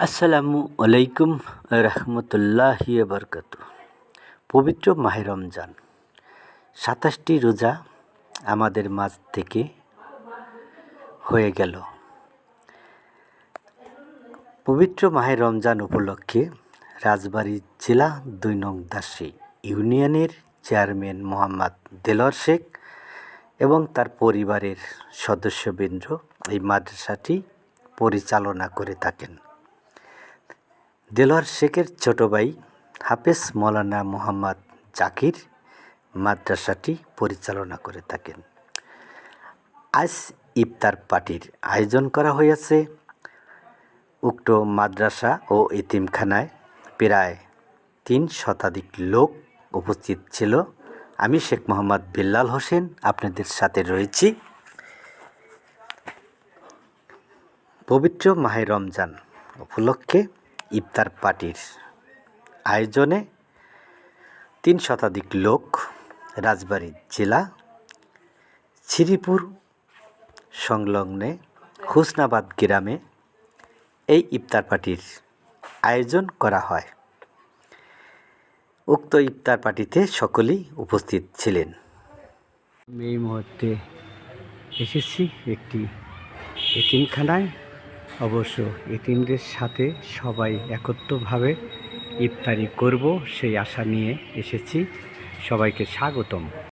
আসসালামু আলাইকুম রহমতুল্লাহি বরকাত। পবিত্র মাহে রমজান ২৭টি রোজা আমাদের মাঝ থেকে হয়ে গেল। পবিত্র মাহে রমজান উপলক্ষে রাজবাড়ী জেলা ২ নং দাসী ইউনিয়নের চেয়ারম্যান মোহাম্মদ দেলোয়ার শেখ এবং তার পরিবারের সদস্যবৃন্দ এই মাদ্রাসাটি পরিচালনা করে থাকেন। দেলোয়ার শেখের ছোট ভাই হাফেজ মৌলানা মোহাম্মদ জাকির মাদ্রাসাটি পরিচালনা করে থাকেন। আজ ইফতার পার্টির আয়োজন করা হয়েছে। উক্ত মাদ্রাসা ও এতিমখানায় প্রায় ৩ শতাধিক লোক উপস্থিত ছিল। আমি শেখ মোহাম্মদ বিল্লাল হোসেন আপনাদের সাথে রয়েছি। পবিত্র মাহে রমজান উপলক্ষে ইফতার পার্টির আয়োজনে ৩ শতাধিক লোক রাজবাড়ী জেলা শ্রীপুর সংলগ্নে হুসনাবাদ গ্রামে এই ইফতার পার্টির আয়োজন করা হয়। উক্ত ইফতার পার্টিতে সকলেই উপস্থিত ছিলেন। আমি এই মুহূর্তে এসেছি একটি এতিমখানায়। অবশ্য এতিমদের সাথে সবাই একত্রভাবে ইফতারি করব সেই আশা নিয়ে এসেছি। সবাইকে স্বাগতম।